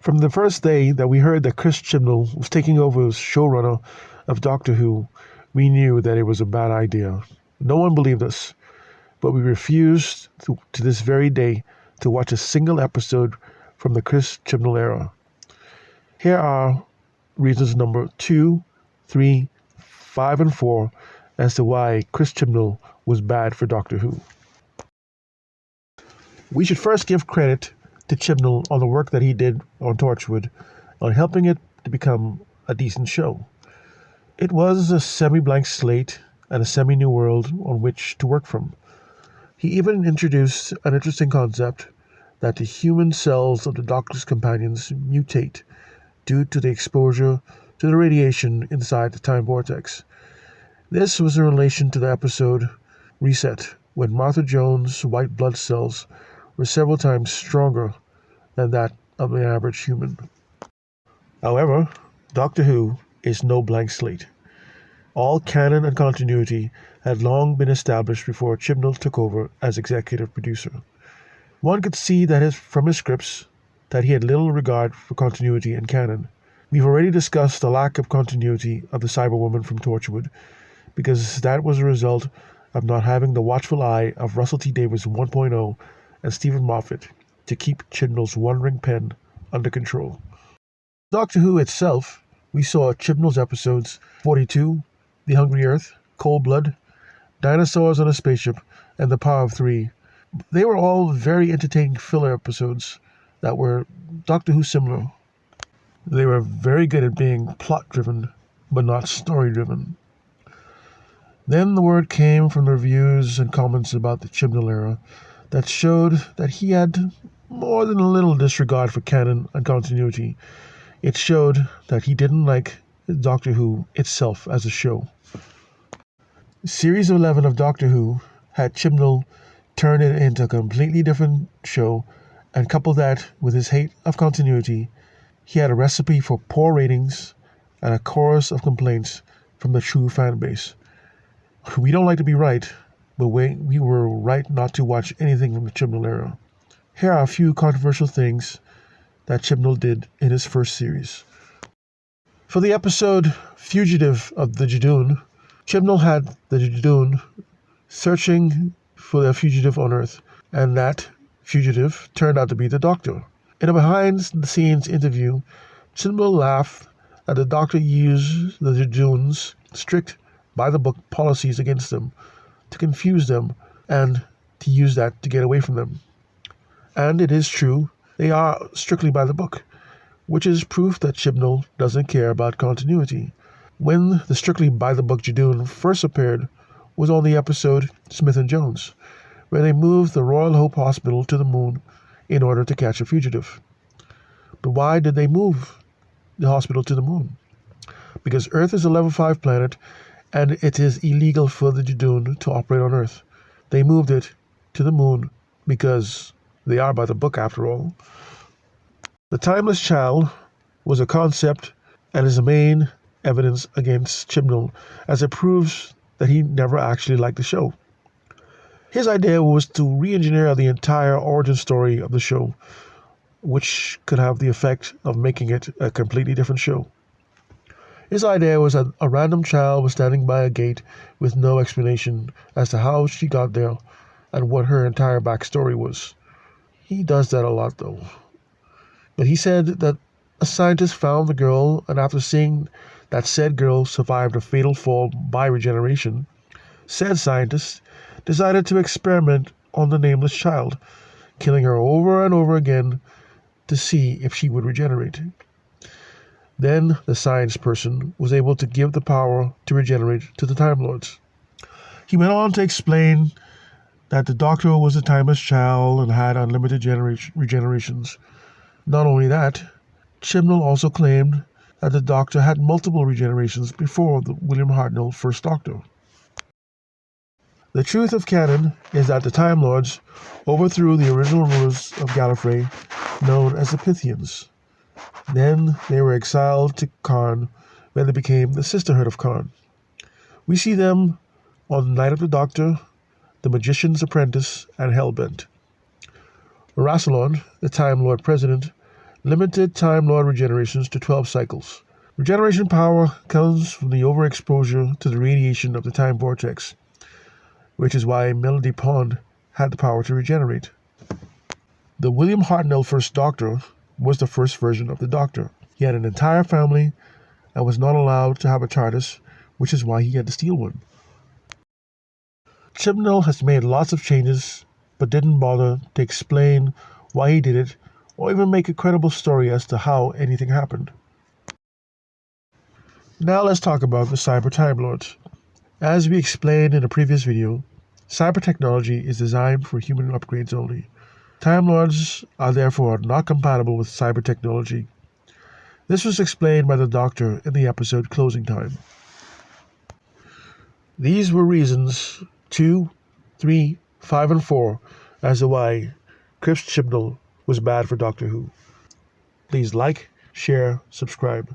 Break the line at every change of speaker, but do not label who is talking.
From the first day that we heard that Chris Chibnall was taking over as showrunner of Doctor Who, we knew that it was a bad idea. No one believed us, but we refused to this very day to watch a single episode from the Chris Chibnall era. Here are reasons number 2, 3, 5, and 4 as to why Chris Chibnall was bad for Doctor Who. We should first give credit to Chibnall on the work that he did on Torchwood, on helping it to become a decent show. It was a semi-blank slate and a semi-new world on which to work from. He even introduced an interesting concept that the human cells of the Doctor's companions mutate due to the exposure to the radiation inside the time vortex. This was in relation to the episode Reset, when Martha Jones' white blood cells were several times stronger than that of the average human. However, Doctor Who is no blank slate. All canon and continuity had long been established before Chibnall took over as executive producer. One could see that from his scripts that he had little regard for continuity and canon. We've already discussed the lack of continuity of the Cyberwoman from Torchwood, because that was a result of not having the watchful eye of Russell T Davies 1.0 and Stephen Moffat to keep Chibnall's wandering pen under control. Doctor Who itself, we saw Chibnall's episodes 42, The Hungry Earth, Cold Blood, Dinosaurs on a Spaceship, and The Power of Three. They were all very entertaining filler episodes that were Doctor Who similar. They were very good at being plot-driven, but not story-driven. Then the word came from the reviews and comments about the Chibnall era that showed that he had more than a little disregard for canon and continuity. It showed that he didn't like Doctor Who itself as a show. Series 11 of Doctor Who had Chibnall turn it into a completely different show, and couple that with his hate of continuity, he had a recipe for poor ratings and a chorus of complaints from the true fan base. We don't like to be right, but we were right not to watch anything from the Chibnall era. Here are a few controversial things that Chibnall did in his first series. For the episode Fugitive of the Judoon, Chibnall had the Judoon searching for a fugitive on Earth, and that fugitive turned out to be the Doctor. In a behind-the-scenes interview, Chibnall laughed that the Doctor used the Judoon's strict by-the-book policies against them to confuse them and to use that to get away from them. And it is true, they are strictly by the book, which is proof that Chibnall doesn't care about continuity. When the strictly by-the-book Judoon first appeared was on the episode Smith and Jones, where they moved the Royal Hope Hospital to the moon in order to catch a fugitive. But why did they move the hospital to the moon? Because Earth is a level 5 planet, and it is illegal for the Judoon to operate on Earth. They moved it to the moon because they are by the book after all. The Timeless Child was a concept and is the main evidence against Chibnall, as it proves that he never actually liked the show. His idea was to re-engineer the entire origin story of the show, which could have the effect of making it a completely different show. His idea was that a random child was standing by a gate with no explanation as to how she got there and what her entire backstory was. He does that a lot though. But he said that a scientist found the girl, and after seeing that said girl survived a fatal fall by regeneration, said scientist decided to experiment on the nameless child, killing her over and over again to see if she would regenerate. Then the science person was able to give the power to regenerate to the Time Lords. He went on to explain that the Doctor was a timeless child and had unlimited regenerations. Not only that, Chibnall also claimed that the Doctor had multiple regenerations before the William Hartnell first Doctor. The truth of canon is that the Time Lords overthrew the original rulers of Gallifrey, known as the Pythians. Then they were exiled to Karn, where they became the Sisterhood of Karn. We see them on Night of the Doctor, The Magician's Apprentice, and Hellbent. Rassilon, the Time Lord President, limited Time Lord regenerations to 12 cycles. Regeneration power comes from the overexposure to the radiation of the time vortex, which is why Melody Pond had the power to regenerate. The William Hartnell First Doctor was the first version of the Doctor. He had an entire family and was not allowed to have a TARDIS, which is why he had to steal one. Chibnall has made lots of changes, but didn't bother to explain why he did it or even make a credible story as to how anything happened. Now let's talk about the Cyber Time Lords. As we explained in a previous video, cyber technology is designed for human upgrades only. Time Lords are therefore not compatible with cyber technology. This was explained by the Doctor in the episode Closing Time. These were reasons 2, 3, 5, and 4 as to why Chris Chibnall was bad for Doctor Who. Please like, share, subscribe.